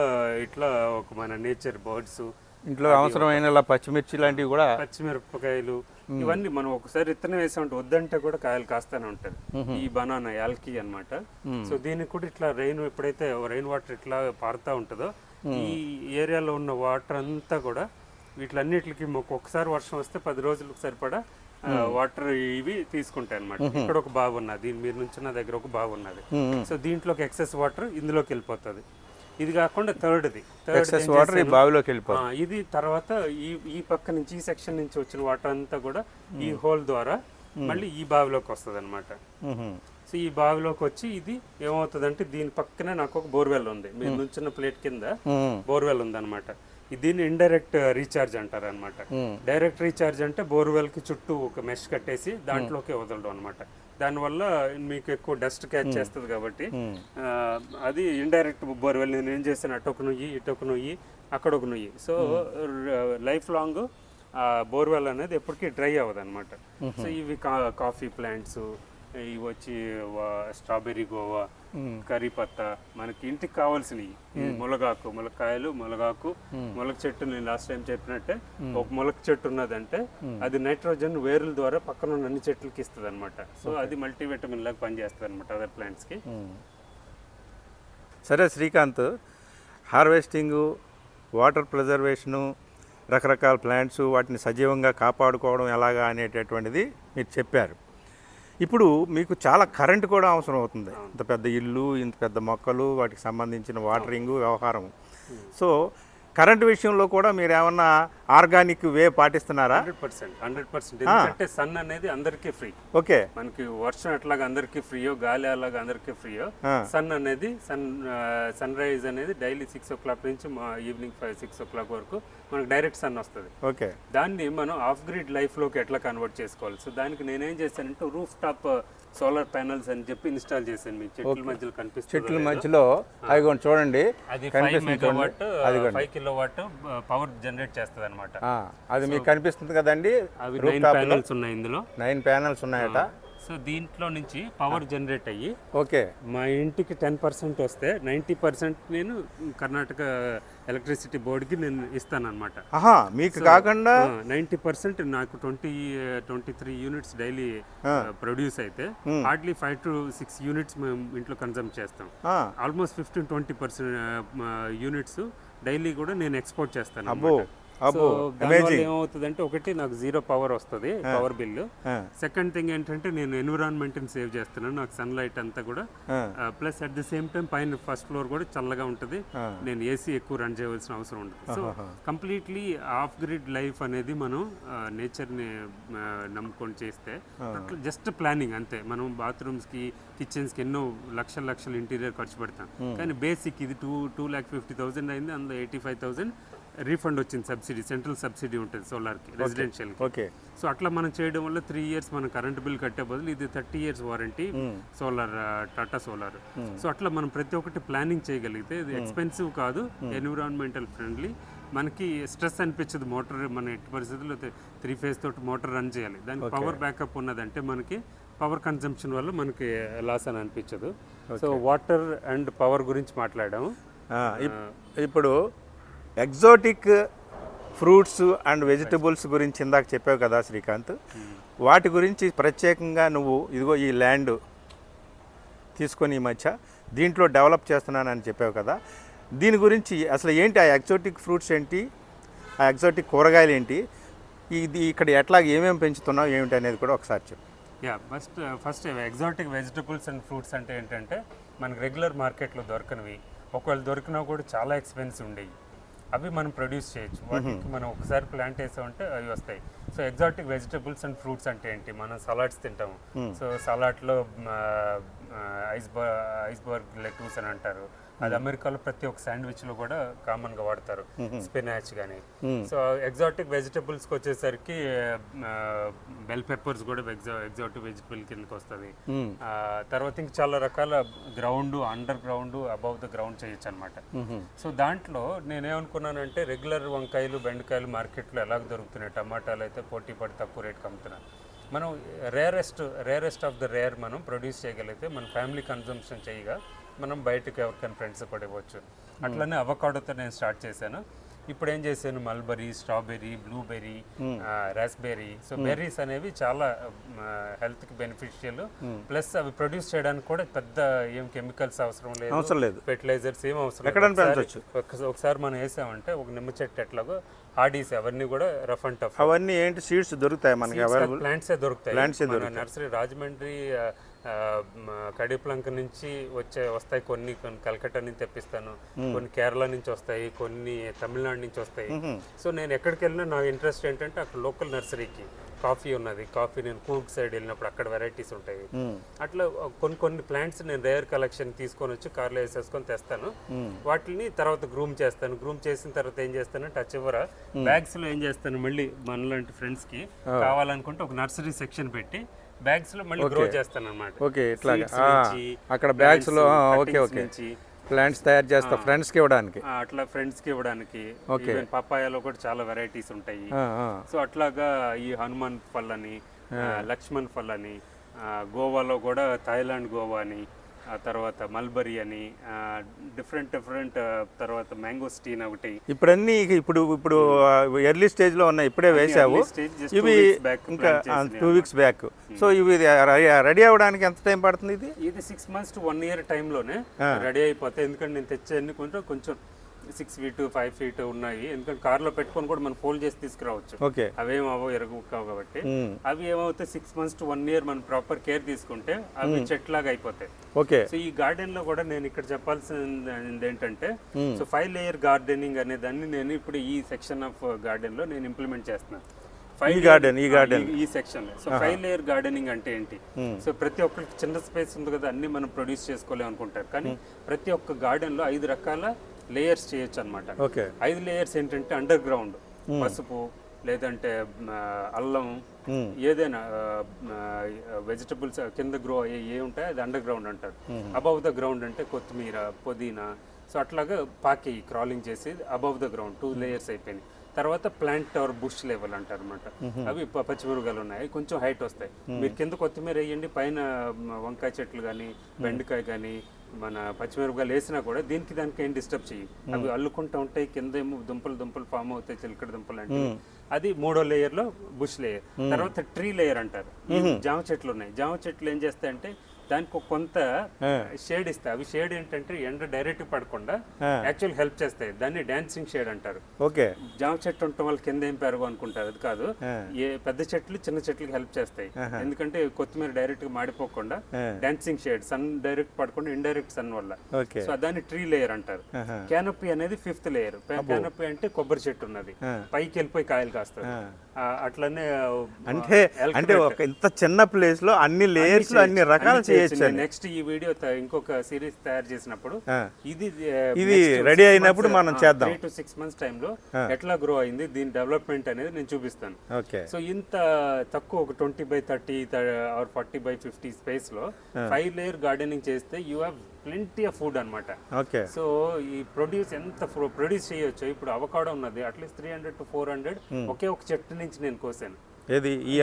ఇట్లా ఒక మన నేచర్ బర్డ్స్, ఇంట్లో అవసరమైన పచ్చిమిర్చి లాంటివి కూడా, పచ్చిమిరపకాయలు, ఇవన్నీ మనం ఒకసారి విత్తనం వేసామంటే వద్దంటే కూడా కాయలు కాస్తానే ఉంటుంది. ఈ బనానా యాల్కీ అన్నమాట. సో దీనికి కూడా ఇట్లా ఎప్పుడైతే రెయిన్ వాటర్ ఇట్లా పారుతూ ఉంటుందో, ఈ ఏరియాలో ఉన్న వాటర్ అంతా కూడా వీటిలన్నిటికి ఒక్కొక్కసారి వర్షం వస్తే 10 రోజులకు సరిపడా వాటర్ ఇవి తీసుకుంటాయి అనమాట. ఇక్కడ ఒక బావి ఉన్నది, దీని మీరు నుంచి దగ్గర ఒక బావి ఉన్నది. సో దీంట్లోకి ఎక్సెస్ వాటర్ ఇందులోకి వెళ్ళిపోతుంది. ఇది కాకుండా థర్డ్ వాటర్ బావిలోకి వెళ్ళిపోతుంది. ఇది తర్వాత ఈ పక్క నుంచి, ఈ సెక్షన్ నుంచి వచ్చిన వాటర్ అంతా కూడా ఈ హోల్ ద్వారా మళ్ళీ ఈ బావిలోకి వస్తుంది అనమాట. సో ఈ బావిలోకి వచ్చి ఇది ఏమవుతుందంటే, దీని పక్కనే నాకు ఒక బోర్వెల్ ఉంది. మీరు నుంచిన ప్లేట్ కింద బోర్వెల్ ఉంది అనమాట. దీన్ని ఇండైరెక్ట్ రీఛార్జ్ అంటారు అనమాట. డైరెక్ట్ రీఛార్జ్ అంటే బోర్వెల్ కి చుట్టూ ఒక మెష్ కట్టేసి దాంట్లోకి వదలడం అనమాట. దానివల్ల మీకు ఎక్కువ డస్ట్ క్యాచ్ చేస్తుంది కాబట్టి అది ఇండైరెక్ట్ బోర్వెల్. నేను ఏం చేశాను, అటొక నుయ్యి, ఇటొక నుయ్యి, అక్కడ ఒక నుయ్యి. సో లైఫ్ లాంగ్ బోర్వెల్ అనేది ఎప్పటికీ డ్రై అవ్వదు అనమాట. సో ఇవి కాఫీ ప్లాంట్స్, ఇవి వచ్చి స్ట్రాబెర్రీ గోవా, కర్రీ పత్తా, మనకి ఇంటికి కావాల్సినవి. ములగాకు, ములక్కాయలు, ములగాకు, ములక చెట్టు. నేను లాస్ట్ టైం చెప్పినట్టే ఒక ములక చెట్టు ఉన్నదంటే అది నైట్రోజన్ వేరుల ద్వారా పక్కన ఉన్న అన్ని చెట్లకి ఇస్తుంది అనమాట. సో అది మల్టీవిటమిన్ లాగా పనిచేస్తుంది అనమాట అదర్ ప్లాంట్స్కి. సరే శ్రీకాంత్, హార్వెస్టింగు, వాటర్ ప్రిజర్వేషను, రకరకాల ప్లాంట్స్, వాటిని సజీవంగా కాపాడుకోవడం ఎలాగా అనేటటువంటిది మీరు చెప్పారు. ఇప్పుడు మీకు చాలా కరెంట్ కూడా అవసరం అవుతుంది. ఇంత పెద్ద ఇల్లు, ఇంత పెద్ద మొక్కలు, వాటికి సంబంధించిన వాటరింగు, వ్యవహారం. సో కరెంట్ విషయంలో కూడా మీరు ఏమన్నా ఆర్గానిక్ వే పాటిస్తున్నారా? 100%. ఎందుకంటే సన్ అనేది అందరికీ ఫ్రీ. ఓకే, మనకి వర్షం ఎట్లాగా అందరికీ ఫ్రీయో, గాలి అలాగా అందరికీ ఫ్రీయో, సన్ అనేది సన్ రైజ్ అనేది డైలీ 6 o'clock నుంచి ఈవినింగ్ 6 o'clock వరకు మనకు డైరెక్ట్ సన్ వస్తుంది. ఓకే, దాన్ని మనం ఆఫ్ గ్రిడ్ లైఫ్ లోకి ఎట్లా కన్వర్ట్ చేసుకోవాలి. సో దానికి నేనేం చేశానంటే రూఫ్ టాప్ సోలార్ ప్యానల్స్ అని చెప్పి ఇన్స్టాల్ చేశాను. మీకు చెట్ల మధ్యలో కనిపిస్తుంది. చెట్ల మధ్యలో అవి చూడండి, అది 5 మెగావాట్ 5 కిలోవాట్ పవర్ జనరేట్ చేస్తుంది అనమాట. అది మీకు కనిపిస్తుంది కదండి. అవి 9 ప్యానల్స్ ఉన్నాయి, ఇందులో 9 ప్యానల్స్ ఉన్నాయట. సో దీంట్లో నుంచి పవర్ జనరేట్ అయ్యి ఓకే మా ఇంటికి 10% వస్తే 90% నేను కర్ణాటక ఎలక్ట్రిసిటీ బోర్డుకి నేను ఇస్తాను అనమాట. మీకు కాకుండా 90% నాకు 23 యూనిట్స్ డైలీ ప్రొడ్యూస్ అయితే హార్డ్లీ 5 to 6 యూనిట్స్ మేము ఇంట్లో కన్సమ్ చేస్తాం. ఆల్మోస్ట్ 15-20% యూనిట్స్ డైలీ కూడా నేను ఎక్స్పోర్ట్ చేస్తాను అన్నమాట. సో దానివల్ల ఏమవుతుందంటే, ఒకటి నాకు 0 పవర్ వస్తుంది, పవర్ బిల్లు. సెకండ్ థింగ్ ఏంటంటే నేను ఎన్విరాన్మెంట్ ని సేవ్ చేస్తున్నాను, నాకు సన్లైట్ అంతా కూడా. Plus at the same time పైన ఫస్ట్ ఫ్లోర్ కూడా చల్లగా ఉంటుంది, నేను ఏసీ ఎక్కువ రన్ చేయవలసిన అవసరం ఉండదు. So completely off grid life అనేది మనం నేచర్ ని నమ్ముకొని చేస్తే జస్ట్ ప్లానింగ్ అంతే. మనం బాత్రూమ్స్ కి కిచెన్స్ కి ఎన్నో లక్షల ఇంటీరియర్ ఖర్చు పెడతాం, కానీ బేసిక్ ఇది 2,50,000 అయింది. అందులో 85,000 రీఫండ్ వచ్చింది, సబ్సిడీ, సెంట్రల్ సబ్సిడీ ఉంటుంది సోలార్కి, రెసిడెన్షియల్. ఓకే. సో అట్లా మనం చేయడం వల్ల 3 years మనం కరెంట్ బిల్ కట్టే బదులు ఇది 30 years warranty solar, Tata solar. So అట్లా మనం ప్రతి ఒక్కటి ప్లానింగ్ చేయగలిగితే ఇది ఎక్స్పెన్సివ్ కాదు, ఎన్విరాన్మెంటల్ ఫ్రెండ్లీ, మనకి స్ట్రెస్ అనిపించదు. మోటార్ మన ఎట్టి పరిస్థితుల్లో 3 phase తోటి మోటార్ రన్ చేయాలి, దానికి పవర్ బ్యాకప్ ఉన్నదంటే మనకి పవర్ కన్సంప్షన్ వల్ల మనకి లాస్ అని అనిపించదు. సో వాటర్ అండ్ పవర్ గురించి మాట్లాడాము. ఇప్పుడు ఎగ్జాటిక్ ఫ్రూట్స్ అండ్ వెజిటబుల్స్ గురించి ఇందాక చెప్పావు కదా శ్రీకాంత్, వాటి గురించి ప్రత్యేకంగా నువ్వు ఇదిగో ఈ ల్యాండ్ తీసుకొని ఈ మధ్య దీంట్లో డెవలప్ చేస్తున్నానని చెప్పావు కదా, దీని గురించి అసలు ఏంటి, ఆ ఎగ్జాటిక్ ఫ్రూట్స్ ఏంటి, ఆ ఎగ్జాటిక్ కూరగాయలు ఏంటి, ఇది ఇక్కడ ఎట్లా ఏమేమి పెంచుతున్నావు ఏమిటి అనేది కూడా ఒకసారి చెప్పు. First exotic vegetables and fruits అంటే ఏంటంటే మనకు రెగ్యులర్ మార్కెట్లో దొరకనివి, ఒకవేళ దొరికినా కూడా చాలా ఎక్స్పెన్సివ్ ఉండేవి, అవి మనం ప్రొడ్యూస్ చేయొచ్చు. వాటికి మనం ఒకసారి ప్లాంట్ వేసామంటే అవి వస్తాయి. So exotic vegetables and fruits అంటే ఏంటి, మనం సలాడ్స్ తింటాము. సో సలాడ్లో ఐస్బర్గ్ లెటూస్ అని అంటారు, అది అమెరికాలో ప్రతి ఒక్క శాండ్విచ్లో కూడా కామన్గా వాడతారు, స్పినాచ్ కానీ. సో ఎగ్జాటిక్ వెజిటబుల్స్కి వచ్చేసరికి బెల్ పెప్పర్స్ కూడా ఎగ్జాటిక్ వెజిటబుల్ కిందకి వస్తుంది. తర్వాత ఇంక చాలా రకాల ground, under ground, above the ground చేయొచ్చు అనమాట. సో దాంట్లో నేనేమనుకున్నానంటే, రెగ్యులర్ వంకాయలు, బెండకాయలు మార్కెట్లో ఎలాగ దొరుకుతున్నాయి, టమాటాలు అయితే పోటీ పడి తక్కువ రేట్ అమ్ముతున్నాను. మనం రేరెస్ట్ ఆఫ్ ద రేర్ మనం ప్రొడ్యూస్ చేయగలిగితే మన ఫ్యామిలీ కన్జంప్షన్ చేయగా మనం బయటకు ఎవరికైనా ఫ్రెండ్స్ కూడా ఇవ్వచ్చు. అట్లనే అవకాడోతో నేను స్టార్ట్ చేశాను. ఇప్పుడు ఏం చేశాను, mulberry, strawberry, blueberry, raspberry. So berries అనేవి చాలా హెల్త్కి బెనిఫిషియల్, ప్లస్ అవి ప్రొడ్యూస్ చేయడానికి కూడా పెద్ద ఏం కెమికల్స్ అవసరం లేదు, ఫెర్టిలైజర్స్ ఏం అవసరం లేదు. ఒకసారి మనం వేసామంటే ఒక నిమ్మ చెట్టు ఎట్లాగో హార్డీస్ అవన్నీ కూడా రఫ్ అండ్ టఫ్, అవన్నీ ఏంటి సీడ్స్ దొరుకుతాయి మనకి, ప్లాంట్సే దొరుకుతాయి. నర్సరీ రాజమండ్రి కడిప్లంక నుంచి వస్తాయి, కొన్ని కలకట్టా నుంచి తెప్పిస్తాను, కొన్ని కేరళ నుంచి వస్తాయి, కొన్ని తమిళనాడు నుంచి వస్తాయి. సో నేను ఎక్కడికి వెళ్ళినా నా ఇంట్రెస్ట్ ఏంటంటే అక్కడ లోకల్ నర్సరీకి కాఫీ ఉన్నది, కాఫీ నేను కూర్గ్ సైడ్ వెళ్ళినప్పుడు అక్కడ వెరైటీస్ ఉంటాయి. అట్లా కొన్ని ప్లాంట్స్ నేను రేర్ కలెక్షన్ తీసుకొని వచ్చి కార్లో వేసేసుకొని తెస్తాను. వాటిని తర్వాత గ్రూమ్ చేస్తాను. గ్రూమ్ చేసిన తర్వాత ఏం చేస్తానంటే ఆ చివర బ్యాగ్స్ లో ఏం చేస్తాను, మళ్ళీ మనలాంటి ఫ్రెండ్స్ కి కావాలనుకుంటే ఒక నర్సరీ సెక్షన్ పెట్టి బ్యాగ్స్ లో మళ్ళీ గ్రో చేస్తాను అన్నమాట. ఓకే, ఇట్లా అక్కడ బ్యాగ్స్ లో ఓకే ప్లాంట్స్ తయారు చేస్తా ఫ్రెండ్స్ కి ఇవ్వడానికి, అట్లా ఫ్రెండ్స్ కి ఇవ్వడానికి. పపాయాలో కూడా చాలా వెరైటీస్ ఉంటాయి. సో అట్లాగా ఈ హనుమాన్ ఫల్ అని, లక్ష్మణ్ ఫల్ అని, గోవాలో కూడా థాయిలాండ్ గోవా అని, ఆ తర్వాత మల్బరీ అని, డిఫరెంట్ తర్వాత మ్యాంగోస్టీన్ ఒకటి. ఇప్పుడు ఎర్లీ స్టేజ్ లో ఉన్నాయి, ఇప్పుడే వేసావు ఇవి, ఇంకా 2 weeks బ్యాక్. సో ఇవి రెడీ అవ్వడానికి ఎంత టైం పడుతుంది? ఇది 6 months to 1 year టైంలోనే రెడీ అయిపోతాయి. ఎందుకంటే నేను తెచ్చేయన్ని కొంచెం 6 feet 5 feet ఉన్నాయి. ఎందుకంటే కార్లో పెట్టుకొని కూడా మనం ఫోల్డ్ చేసి తీసుకురావచ్చు, అవేం అవో ఎరగవు కాబట్టి. అవి ఏమవుతాయి, 6 months to 1 year మనం ప్రాపర్ కేర్ తీసుకుంటే అవి చెట్లాగా అయిపోతాయి. సో ఈ గార్డెన్ లో కూడా నేను ఇక్కడ చెప్పాల్సింది ఏంటంటే, సో 5 layer గార్డెనింగ్ అనే దాన్ని నేను ఇప్పుడు ఈ సెక్షన్ ఆఫ్ గార్డెన్ లో నేను ఇంప్లిమెంట్ చేస్తున్నాను. ఈ సెక్షన్ లో. సో 5 layer గార్డెనింగ్ అంటే ఏంటి, సో ప్రతి ఒక్కరికి చిన్న స్పేస్ ఉంది కదా, అన్ని మనం ప్రొడ్యూస్ చేసుకోలేము అనుకుంటారు, కానీ ప్రతి ఒక్క గార్డెన్ లో 5 రకాల లేయర్స్ చేయొచ్చు అనమాట. 5 layers ఏంటంటే అండర్ గ్రౌండ్ పసుపు, లేదంటే అల్లం, ఏదైనా వెజిటబుల్స్ కింద గ్రో అయ్యే ఏ ఉంటాయి అది అండర్ గ్రౌండ్ అంటారు. అబవ్ ద గ్రౌండ్ అంటే కొత్తిమీర, పుదీనా, సో అట్లాగా పాకి క్రాలింగ్ చేసి అబవ్ ద గ్రౌండ్ 2 లేయర్స్ అయిపోయినాయి. తర్వాత ప్లాంట్ ఆర్ బుష్ లెవెల్ అంటారు అనమాట. అవి పచ్చిమిరపకాయలు ఉన్నాయి, కొంచెం హైట్ వస్తాయి. మీరు కింద కొత్తిమీర వేయండి, పైన వంకాయ చెట్లు కానీ బెండకాయ కానీ మన పచ్చిమిరపకాయలు వేసినా కూడా దానికి ఏం డిస్టర్బ్ చెయ్యి. అవి అల్లుకుంటూ ఉంటాయి, కింద ఏమో దుంపలు ఫామ్ అవుతాయి, చిలకడ దుంపలు అంటే అది 3వ లేయర్ లో బుష్ లేయర్. తర్వాత ట్రీ లేయర్ అంటారు. జామ చెట్లు ఉన్నాయి, జామ చెట్లు ఏం చేస్తాయంటే దానికి కొంత షేడ్ ఇస్తాయి. అవి షేడ్ ఏంటంటే ఎండ డైరెక్ట్ పడకుండా యాక్చువల్ హెల్ప్ చేస్తాయి. దాన్ని డాన్సింగ్ షేడ్ అంటారు. ఓకే, జామ చెట్టు ఉండటం వల్ల కింద ఏం పెరుగు అనుకుంటారు, అది కాదు. ఏ పెద్ద చెట్లు చిన్న చెట్లకి హెల్ప్ చేస్తాయి. ఎందుకంటే కొత్తిమీర డైరెక్ట్ గా మాడిపోకుండా డాన్సింగ్ షేడ్, సన్ డైరెక్ట్ పడకుండా ఇండైరెక్ట్ సన్ వల్ల. సో దాన్ని ట్రీ లేయర్ అంటారు. క్యానపీ అనేది 5th లేయర్. క్యానపీ అంటే కొబ్బరి చెట్టు ఉన్నది, పైకి వెళ్ళిపోయి కాయలు కాస్తారు. అట్లనే అంటే ఒక ఇంత చిన్న ప్లేస్ లో అన్ని లేయర్స్ లో అన్ని రకాలు చేయొచ్చు. నెక్స్ట్ ఈ వీడియో ఇంకొక సిరీస్ తయారు చేసినప్పుడు ఇది రెడీ అయినప్పుడు మనం చేద్దాం. 3 to 6 months టైం లో ఎట్లా గ్రో అయింది దీని డెవలప్మెంట్ అనేది నేను చూపిస్తాను. సో ఇంత తక్కువ ఒక 20 by 30 ఆర్ 40 by 50 స్పేస్ లో 5 లేయర్ గార్డెనింగ్ చేస్తే you have plenty of food అనమాట. సో ఈ ఎంత ప్రొడ్యూస్ చేయొచ్చు. ఇప్పుడు అవకాడో ఉన్నది అట్లీస్ట్ 300 to 400 ఒకే ఒక చెట్టు నుంచి నేను కోసాను. ఏది ఈ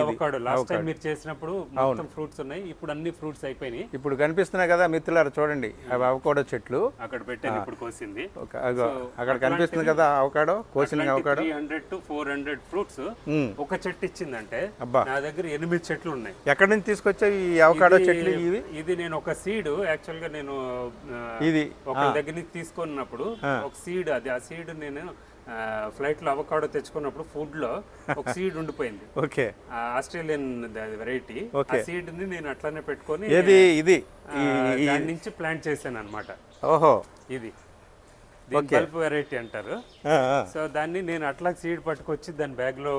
అవకాడో లాస్ట్ టైం మీరు చేసినప్పుడు మొత్తం ఫ్రూట్స్ ఉన్నాయి, ఇప్పుడు అన్ని ఫ్రూట్స్ అయిపోయినాయి. ఇప్పుడు కనిపిస్తున్నాయి కదా మిత్రులారా, చూడండి అవి అవకాడో చెట్లు అక్కడ పెట్టాను, ఇప్పుడు కోసింది. అక్కడ కనిపిస్తుంది కదా అవకాడో, కోసిన అవకాడో. 300 to 400 ఫ్రూట్స్ ఒక చెట్టు ఇచ్చిందంటే నా దగ్గర 8 చెట్లు ఉన్నాయి. ఎక్కడి నుంచి తీసుకొచ్చావు ఈ అవకాడో చెట్లు? ఇది నేను ఒక సీడ్ యాక్చువల్ గా నేను ఇది ఒక దగ్గర నుంచి తీసుకున్నప్పుడు ఒక సీడ్, అది ఆ సీడ్ నేను ఫ్లైట్ లో అవకాడో తెచ్చుకున్నప్పుడు ఫుడ్ లో ఒక సీడ్ ఉండిపోయింది. Okay, Australian variety. ఆ సీడ్ ని నేను అట్లానే పెట్టుకొని దాని నుంచి ప్లాంట్ చేశాను అనమాట. ఓహో, ఇది బల్బ్ వెరైటీ అంటారు. సో దాన్ని నేను అట్లా సీడ్ పట్టుకొచ్చి దాని బ్యాగ్ లో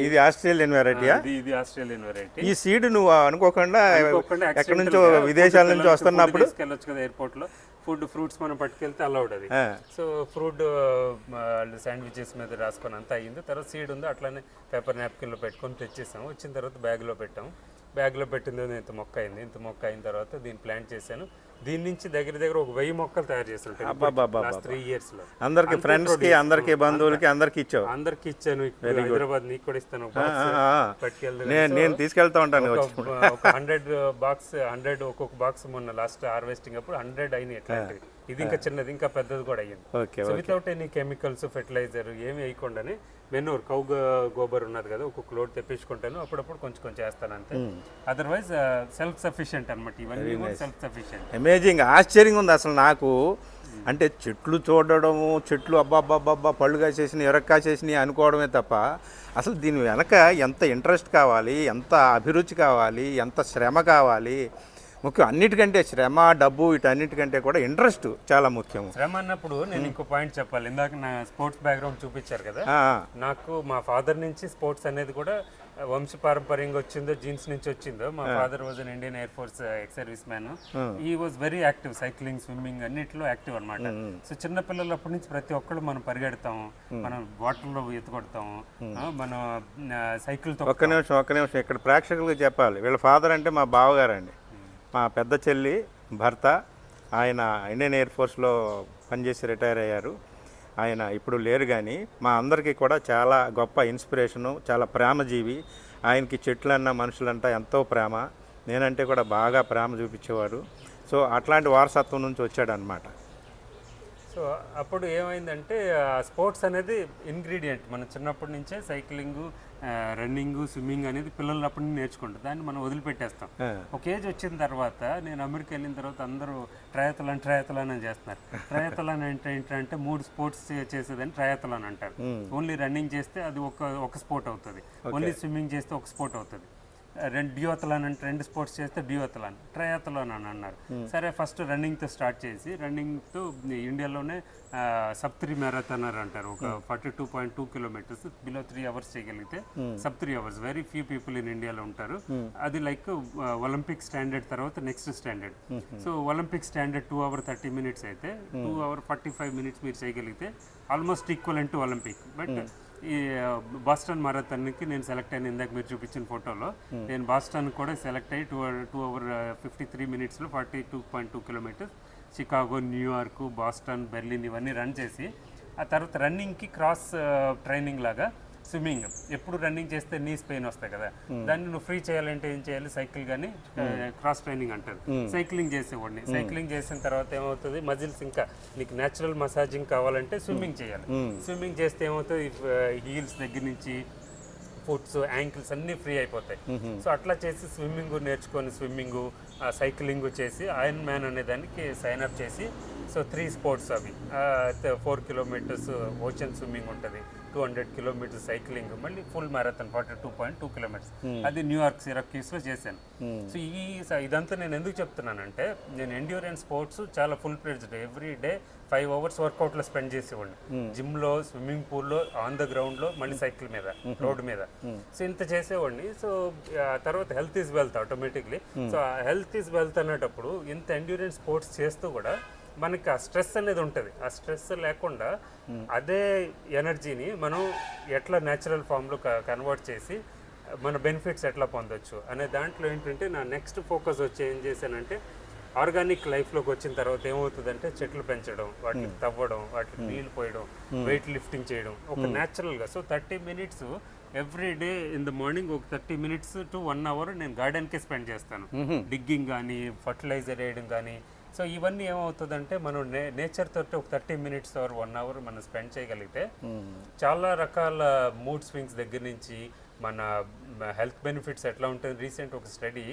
ఇది ఆస్ట్రేలియన్ వెరైటీయా? ఇది ఆస్ట్రేలియన్ వెరైటీ. ఈ సీడ్ నువ్వు అనుకోకుండా ఎక్కడి నుంచో విదేశాల నుంచి వస్తున్నప్పుడు తీసుకెళ్ళొచ్చు కదా ఎయిర్పోర్ట్ లో. ఫ్రూట్స్ మనం పట్టుకెళ్తే అలౌడ్ అది. సో ఫ్రూట్ శాండ్విచెస్ మీద రాసుకొని అంతా అయ్యింది. తర్వాత సీడ్ ఉందో అట్లానే పేపర్ నాప్కిన్ లో పెట్టుకొని తెచ్చేసాము. వచ్చిన తర్వాత బ్యాగ్ లో పెట్టాము. బ్యాగ్ లో పెట్టింది ఇంత మొక్క అయింది. ఇంత మొక్క అయిన తర్వాత దీన్ని ప్లాంట్ చేశాను. దీని నుంచి దగ్గర ఒక 1000 మొక్కలు తయారు చేస్తుంటాను 3 years లో. అందరికి ఫ్రెండ్స్ కి, అందరికి బంధువులకి, అందరికి ఇచ్చావు? అందరికి ఇచ్చాను. హైదరాబాద్ నీకు కూడా ఇస్తాను, పట్టుకెళ్తాను. నేను తీసుకెళ్తా ఉంటాను. ఒక 100 బాక్స్, 100 ఒక్కొక్క బాక్స్ మొన్న లాస్ట్ హార్వెస్టింగ్ అప్పుడు 100 అయినాయి అట్లాంటివి. ఇది ఇంకా చిన్నది, ఇంకా పెద్దది కూడా అయ్యింది. So without any chemicals, fertiliser ఏమి వేయకుండానే మెనూర్ కౌ గోబర్ ఉన్నది కదా, ఒక్కొక్క లోడ్ తెప్పించుకుంటాను. అప్పుడప్పుడు కొంచెం వేస్తాను అంతే. అదర్వైజ్ సెల్ఫ్ సఫిషియెంట్ అనమాట. ఇవన్నీ సెల్ఫ్ సఫిషియెంట్. అమేజింగ్, ఆశ్చర్యంగా ఉంది అసలు నాకు. అంటే చెట్లు చూడడము, చెట్లు అబ్బాబ్బాబ్బా పళ్ళు కాసేసినాయి, ఎరక్క కాసేసినాయి అనుకోవడమే తప్ప అసలు దీని వెనక ఎంత ఇంట్రెస్ట్ కావాలి, ఎంత అభిరుచి కావాలి, ఎంత శ్రమ కావాలి. ముఖ్యం అన్నిటికంటే శ్రమ, డబ్బు, వీటన్నిటికంటే కూడా ఇంట్రెస్ట్ చాలా ముఖ్యం. శ్రమ అన్నప్పుడు నేను ఇంకో పాయింట్ చెప్పాలి. ఇందాక నా స్పోర్ట్స్ బ్యాక్గ్రౌండ్ చూపించారు కదా, నాకు మా ఫాదర్ నుంచి స్పోర్ట్స్ అనేది కూడా వంశపారంపర్యంగా వచ్చిందో, జీన్స్ నుంచి వచ్చిందో. మా father was an Indian Air Force ex serviceman. ఈ was very active, cycling, swimming అన్నిట్లో యాక్టివ్ అనమాట. సో చిన్న పిల్లలప్పటి నుంచి ప్రతి ఒక్కళ్ళు మనం పరిగెడతాము, మనం వాటర్లో ఎత్తుకొడతాము, మనం సైకిల్ తో. ఒక్క నిమిషం ఇక్కడ ప్రేక్షకులకు చెప్పాలి. వీళ్ళ ఫాదర్ అంటే మా బావగారండి, మా పెద్ద చెల్లి భర్త. ఆయన ఇండియన్ ఎయిర్ ఫోర్స్లో పనిచేసి రిటైర్ అయ్యారు. ఆయన ఇప్పుడు లేరు, కానీ మా అందరికీ కూడా చాలా గొప్ప ఇన్స్పిరేషను, చాలా ప్రేమజీవి. ఆయనకి చెట్లన్నా మనుషులంతా ఎంతో ప్రేమ. నేనంటే కూడా బాగా ప్రేమ చూపించేవారు. సో అట్లాంటి వారసత్వం నుంచి వచ్చాడనమాట. సో అప్పుడు ఏమైందంటే స్పోర్ట్స్ అనేది ఇంగ్రీడియంట్. మనం చిన్నప్పటి నుంచే సైక్లింగ్, రన్నింగ్, స్విమ్మింగ్ అనేది పిల్లలు అప్పటి నుంచి నేర్చుకుంటాం. దాన్ని మనం వదిలిపెట్టేస్తాం. ఒక ఏజ్ వచ్చిన తర్వాత, నేను అమెరికా వెళ్ళిన తర్వాత అందరూ ట్రయాథలాన్ అని చేస్తున్నారు. ట్రయాథలాన్ అంటే ఏంటంటే 3 స్పోర్ట్స్ చేసేదని ట్రయాథలాన్ అంటారు. ఓన్లీ రన్నింగ్ చేస్తే అది ఒక స్పోర్ట్ అవుతుంది, ఓన్లీ స్విమ్మింగ్ చేస్తే ఒక స్పోర్ట్ అవుతుంది. డ్యూఅథలాన్ అంటే 2 స్పోర్ట్స్ చేస్తే డ్యూఅథలాన్, ట్రయాథలాన్ అని అన్నారు. సరే ఫస్ట్ రన్నింగ్తో స్టార్ట్ చేసి, రన్నింగ్తో ఇండియాలోనే సబ్-3 మ్యారథానర్ అంటారు. ఒక 42.2 kilometers బిలో 3 hours చేయగలిగితే sub-3 hours. Very few people in ఇండియాలో ఉంటారు. అది లైక్ ఒలింపిక్ స్టాండర్డ్ తర్వాత next standard. So Olympic standard 2 hours 30 minutes అయితే 2 hours 45 minutes మీరు చేయగలిగితే almost equal to Olympic. But ఈ బాస్టన్ మారథాన్కి నేను సెలెక్ట్ అయిన ఇందాక మీరు చూపించిన ఫోటోలో నేను బాస్టన్ కూడా సెలెక్ట్ అయ్యి 2 hours 53 minutesలో 42.2 kilometers Chicago, New York, Boston, Berlin ఇవన్నీ రన్ చేసి ఆ తర్వాత రన్నింగ్కి క్రాస్ ట్రైనింగ్ లాగా స్విమ్మింగ్. ఎప్పుడు రన్నింగ్ చేస్తే నీస్ పెయిన్ వస్తాయి కదా, దాన్ని నువ్వు ఫ్రీ చేయాలంటే ఏం చేయాలి, సైకిల్ కానీ క్రాస్ ట్రైనింగ్ అంటారు. సైక్లింగ్ చేసేవాడిని. సైక్లింగ్ చేసిన తర్వాత ఏమవుతుంది, మజిల్స్ ఇంకా నీకు న్యాచురల్ మసాజింగ్ కావాలంటే స్విమ్మింగ్ చేయాలి. స్విమ్మింగ్ చేస్తే ఏమవుతుంది, హీల్స్ దగ్గర నుంచి ఫుట్స్, యాంకిల్స్ అన్నీ ఫ్రీ అయిపోతాయి. సో అట్లా చేసి స్విమ్మింగ్ నేర్చుకొని స్విమ్మింగ్, సైక్లింగ్ చేసి ఐరన్ మ్యాన్ అనే దానికి సైన్ అప్ చేసి సో 3 sports అవి 4 kilometers ఓషన్ స్విమ్మింగ్ ఉంటుంది, 200 kilometers సైక్లింగ్, మళ్ళీ ఫుల్ మ్యారథాన్ 42.2 kilometers. అది న్యూయార్క్ సిరక్యూస్లో చేశాను. సో ఇదంతా నేను ఎందుకు చెప్తున్నానంటే నేను ఎండ్యూరెన్స్ స్పోర్ట్స్ చాలా full pledged every day 5 hours వర్కౌట్లో స్పెండ్ చేసేవాడిని. జిమ్లో, స్విమ్మింగ్ పూల్లో, ఆన్ ద గ్రౌండ్లో, మళ్ళీ సైకిల్ మీద, రోడ్డు మీద. సో ఇంత చేసేవాడిని. సో తర్వాత health is wealth automatically. So health is wealth అనేటప్పుడు ఇంత ఎండ్యూరెన్స్ స్పోర్ట్స్ చేస్తూ కూడా మనకి ఆ స్ట్రెస్ అనేది ఉంటుంది. ఆ స్ట్రెస్ లేకుండా అదే ఎనర్జీని మనం ఎట్లా న్యాచురల్ ఫామ్లో కన్వర్ట్ చేసి మన బెనిఫిట్స్ ఎట్లా పొందొచ్చు అనే దాంట్లో ఏంటంటే నా నెక్స్ట్ ఫోకస్ వచ్చి ఏం చేశానంటే ఆర్గానిక్ లైఫ్లోకి వచ్చిన తర్వాత ఏమవుతుందంటే చెట్లు పెంచడం, వాటిని తవ్వడం, వాటికి నీళ్ళు పోయడం, వెయిట్ లిఫ్టింగ్ చేయడం ఒక న్యాచురల్గా. So 30 minutes every day in the morning ఒక 30 minutes to 1 hour నేను గార్డెన్కే స్పెండ్ చేస్తాను. డిగ్గింగ్ కానీ, ఫర్టిలైజర్ వేయడం కానీ. సో ఇవన్నీ ఏమవుతుందంటే మనం నేచర్ తోటి ఒక 30 minutes or 1 hour మనం స్పెండ్ చేయగలిగితే చాలా రకాల మూడ్ స్వింగ్స్ దగ్గర నుంచి మన హెల్త్ బెనిఫిట్స్ ఎట్లా ఉంటుంది. రీసెంట్ ఒక స్టడీ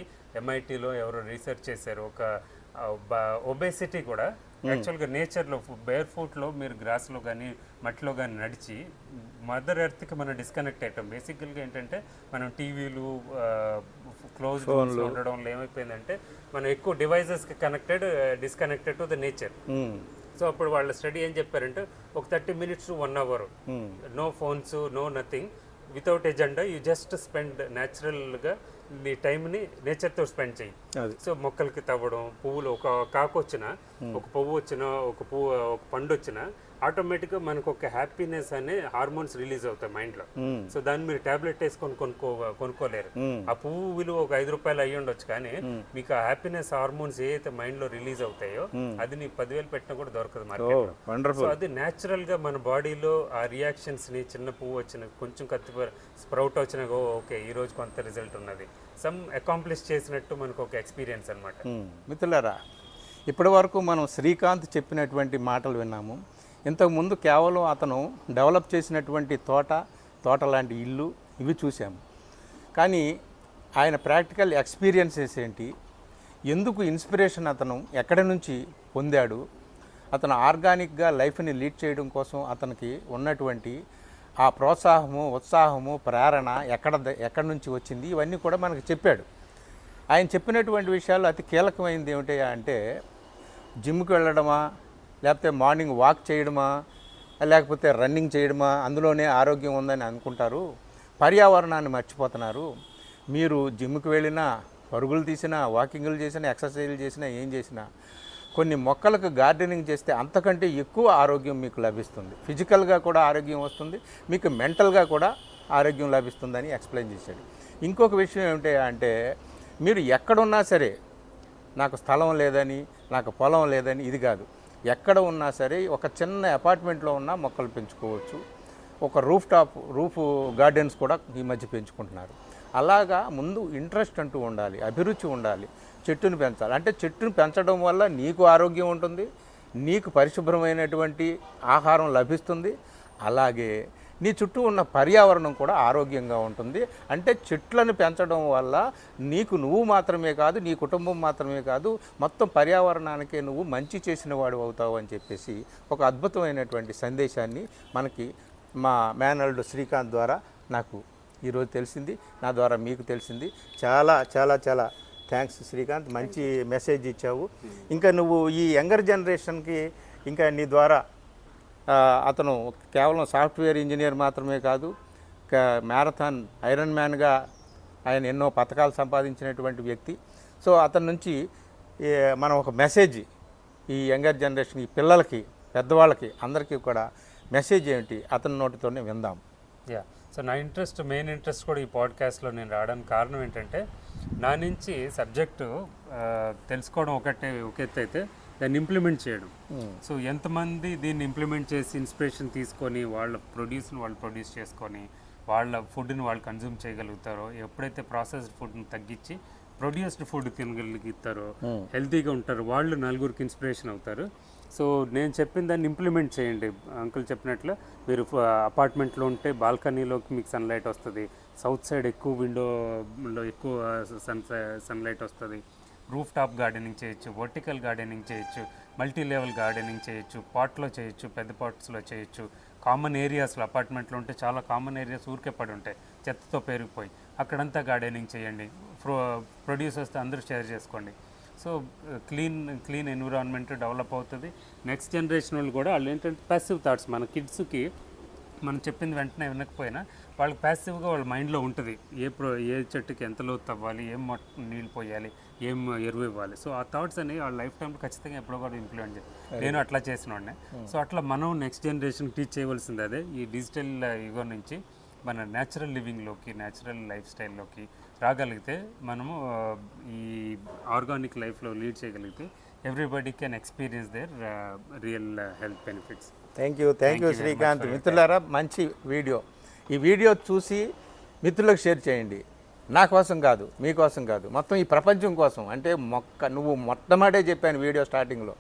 MITలో ఎవరో రీసెర్చ్ చేశారు. ఒక ఒబేసిటీ కూడా యాక్చువల్గా నేచర్లో బేర్ ఫుట్లో మీరు గ్రాస్లో కానీ మట్టిలో కానీ నడిచి మదర్ ఎర్త్కి మనం డిస్కనెక్ట్ అయ్యాం. బేసికల్గా ఏంటంటే మనం టీవీలు క్లోజ్ ఉండడం వల్ల ఏమైపోయిందంటే మనం ఎక్కువ డివైజెస్కి disconnected to the nature. So అప్పుడు వాళ్ళ స్టడీ ఏం చెప్పారంటే ఒక 30 minutes to 1 hour no phones, no nothing, without agenda, you just spend న్యాచురల్గా నీ టైంని నేచర్తో స్పెండ్ చేయి. సో మొక్కలకి తవ్వడం, పువ్వులు, ఒక కాకు వచ్చినా, ఒక పువ్వు వచ్చినా, ఒక పండు వచ్చినా ఆటోమేటిక్గా మనకు ఒక హ్యాపీనెస్ అనే హార్మోన్స్ రిలీజ్ అవుతాయి మైండ్లో. సో దాన్ని మీరు టాబ్లెట్ వేసుకొని కొనుక్కోలేరు. ఆ పువ్వు విలువ ఒక 5 రూపాయలు అయ్యి ఉండొచ్చు, కానీ మీకు ఆ హ్యాపీనెస్ హార్మోన్స్ ఏదైతే మైండ్లో రిలీజ్ అవుతాయో అది నీకు 10,000 పెట్టినా కూడా దొరకదు మార్కెట్లో. సో అది న్యాచురల్గా మన బాడీలో ఆ రియాక్షన్స్ని, చిన్న పువ్వు వచ్చిన, కొంచెం స్ప్రౌట్ వచ్చినా ఓకే ఈ రోజు కొంత రిజల్ట్ ఉన్నది, సమ్ అకాంప్లిష్ చేసినట్టు మనకు ఒక ఎక్స్పీరియన్స్ అనమాట. మిత్రులారా, ఇప్పటి వరకు మనం శ్రీకాంత్ చెప్పినటువంటి మాటలు విన్నాము. ఇంతకుముందు కేవలం అతను డెవలప్ చేసినటువంటి తోట లాంటి ఇల్లు ఇవి చూసాము. కానీ ఆయన ప్రాక్టికల్ ఎక్స్పీరియన్సెస్ ఏంటి, ఎందుకు ఇన్స్పిరేషన్ అతను ఎక్కడి నుంచి పొందాడు, అతను ఆర్గానిక్గా లైఫ్ని లీడ్ చేయడం కోసం అతనికి ఉన్నటువంటి ఆ ప్రోత్సాహము, ఉత్సాహము, ప్రేరణ ఎక్కడి నుంచి వచ్చింది, ఇవన్నీ కూడా మనకు చెప్పాడు. ఆయన చెప్పినటువంటి విషయాలు అతి కీలకమైనది ఏమిటి అంటే జిమ్కి వెళ్ళడమా, లేకపోతే మార్నింగ్ వాక్ చేయడమా, లేకపోతే రన్నింగ్ చేయడమా, అందులోనే ఆరోగ్యం ఉందని అనుకుంటారు. పర్యావరణాన్ని మర్చిపోతున్నారు. మీరు జిమ్కి వెళ్ళినా, పరుగులు తీసినా, వాకింగ్లు చేసినా, ఎక్సర్సైజ్లు చేసినా, ఏం చేసినా కొన్ని మొక్కలకు గార్డెనింగ్ చేస్తే అంతకంటే ఎక్కువ ఆరోగ్యం మీకు లభిస్తుంది. ఫిజికల్గా కూడా ఆరోగ్యం వస్తుంది, మీకు మెంటల్గా కూడా ఆరోగ్యం లభిస్తుందని ఎక్స్ప్లెయిన్ చేశాడు. ఇంకొక విషయం ఏమిటి అంటే మీరు ఎక్కడున్నా సరే, నాకు స్థలం లేదని, నాకు పొలం లేదని ఇది కాదు, ఎక్కడ ఉన్నా సరే ఒక చిన్న అపార్ట్మెంట్లో ఉన్న మొక్కలు పెంచుకోవచ్చు. ఒక రూఫ్ గార్డెన్స్ కూడా ఈ మధ్య పెంచుకుంటున్నారు. అలాగా ముందు ఇంట్రెస్ట్ అంటూ ఉండాలి, అభిరుచి ఉండాలి, చెట్టును పెంచాలి. అంటే చెట్టును పెంచడం వల్ల నీకు ఆరోగ్యం ఉంటుంది, నీకు పరిశుభ్రమైనటువంటి ఆహారం లభిస్తుంది, అలాగే నీ చుట్టూ ఉన్న పర్యావరణం కూడా ఆరోగ్యంగా ఉంటుంది. అంటే చెట్లను పెంచడం వల్ల నువ్వు మాత్రమే కాదు, నీ కుటుంబం మాత్రమే కాదు, మొత్తం పర్యావరణానికే నువ్వు మంచి చేసిన వాడు అవుతావు అని చెప్పేసి ఒక అద్భుతమైనటువంటి సందేశాన్ని మనకి మా మేనల్డ్ శ్రీకాంత్ ద్వారా నాకు ఈరోజు తెలిసింది, నా ద్వారా మీకు తెలిసింది. చాలా చాలా చాలా థ్యాంక్స్ శ్రీకాంత్, మంచి మెసేజ్ ఇచ్చావు. ఇంకా నువ్వు ఈ యంగర్ జనరేషన్కి ఇంకా నీ ద్వారా అతను కేవలం సాఫ్ట్వేర్ ఇంజనీర్ మాత్రమే కాదు, మ్యారథాన్ ఐరన్ మ్యాన్గా ఆయన ఎన్నో పథకాలు సంపాదించినటువంటి వ్యక్తి. సో అతని నుంచి మనం ఒక మెసేజ్ ఈ యంగర్ జనరేషన్, ఈ పిల్లలకి, పెద్దవాళ్ళకి అందరికీ కూడా మెసేజ్ ఏమిటి అతని నోటితోనే విందాం. యా, సో నా మెయిన్ ఇంట్రెస్ట్ కూడా ఈ పాడ్కాస్ట్లో నేను రావడానికి కారణం ఏంటంటే, నా నుంచి సబ్జెక్టు తెలుసుకోవడం ఒక ఎత్తు అయితే దాన్ని ఇంప్లిమెంట్ చేయడం. సో ఎంతమంది దీన్ని ఇంప్లిమెంట్ చేసి ఇన్స్పిరేషన్ తీసుకొని వాళ్ళ ప్రొడ్యూస్ని వాళ్ళు ప్రొడ్యూస్ చేసుకొని వాళ్ళ ఫుడ్ని వాళ్ళు కన్జ్యూమ్ చేయగలుగుతారో, ఎప్పుడైతే ప్రాసెస్డ్ ఫుడ్ని తగ్గించి ప్రొడ్యూస్డ్ ఫుడ్ తినగలుగుతారో, హెల్తీగా ఉంటారో, వాళ్ళు నలుగురికి ఇన్స్పిరేషన్ అవుతారు. సో నేను చెప్పిన దాన్ని ఇంప్లిమెంట్ చేయండి. అంకుల్ చెప్పినట్లు మీరు అపార్ట్మెంట్లో ఉంటే బాల్కనీలోకి మీకు సన్లైట్ వస్తుంది, సౌత్ సైడ్ ఎక్కువ విండోలో ఎక్కువ సన్లైట్ వస్తుంది, రూఫ్ టాప్ గార్డెనింగ్ చేయొచ్చు, వర్టికల్ గార్డెనింగ్ చేయొచ్చు, మల్టీ లెవెల్ గార్డెనింగ్ చేయొచ్చు, పాట్లో చేయొచ్చు, పెద్ద పాట్స్లో చేయొచ్చు. కామన్ ఏరియాస్లో అపార్ట్మెంట్లో ఉంటే చాలా కామన్ ఏరియాస్ ఊరికే పడి ఉంటాయి చెత్తతో పేరుకుపోయి, అక్కడంతా గార్డెనింగ్ చేయండి. ప్రొడ్యూస్ వస్తే అందరూ షేర్ చేసుకోండి. సో క్లీన్ ఎన్విరాన్మెంట్ డెవలప్ అవుతుంది. నెక్స్ట్ జనరేషన్ వాళ్ళు కూడా వాళ్ళు ఏంటంటే ప్యాసివ్ థాట్స్, మన కిడ్స్కి మనం చెప్పింది వెంటనే వినకపోయినా వాళ్ళకి ప్యాసివ్గా వాళ్ళ మైండ్లో ఉంటుంది, ఏ చెట్టుకి ఎంత లోతు తవ్వాలి, ఏం నీళ్ళు పోయాలి, ఏం ఎరువు ఇవ్వాలి. సో ఆ థాట్స్ అనేవి వాళ్ళ లైఫ్ టైంలో ఖచ్చితంగా ఎప్పుడో కూడా ఇంప్లిమెంట్ చేయాలి. నేను అట్లా చేసిన వాడిని. సో అట్లా మనం నెక్స్ట్ జనరేషన్కి టీచ్ చేయవలసింది అదే. ఈ డిజిటల్ యుగం నుంచి మన న్యాచురల్ లివింగ్లోకి, న్యాచురల్ లైఫ్ స్టైల్లోకి రాగలిగితే, మనము ఈ ఆర్గానిక్ లైఫ్లో లీడ్ చేయగలిగితే everybody can experience their real health benefits. Thank you Srikanth. మిత్రులారా, మంచి వీడియో. ఈ వీడియో చూసి మిత్రులకు షేర్ చేయండి. నా కోసం కాదు, మీకోసం కాదు, మొత్తం ఈ ప్రపంచం కోసం. అంటే నువ్వు మొట్టమొదటే చెప్పాను వీడియో స్టార్టింగ్లో,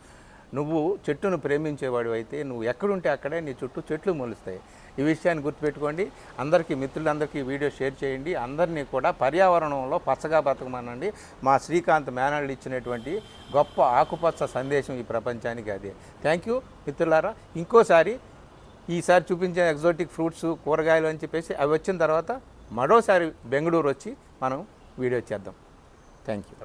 నువ్వు చెట్టును ప్రేమించేవాడు అయితే నువ్వు ఎక్కడుంటే అక్కడే నీ చుట్టూ చెట్లు మొలుస్తాయి. ఈ విషయాన్ని గుర్తుపెట్టుకోండి. అందరికీ, మిత్రులందరికీ వీడియో షేర్ చేయండి. అందరినీ కూడా పర్యావరణంలో పచ్చగా బతకమనండి. మా శ్రీకాంత్ మేనల్డ్ ఇచ్చినటువంటి గొప్ప ఆకుపచ్చ సందేశం ఈ ప్రపంచానికి అదే. థ్యాంక్ యూ మిత్రులారా. ఇంకోసారి ఈసారి చూపించే ఎగ్జోటిక్ ఫ్రూట్స్, కూరగాయలు అని చెప్పేసి అవి వచ్చిన తర్వాత మరోసారి బెంగళూరు వచ్చి మనం వీడియో చేద్దాం. Thank you.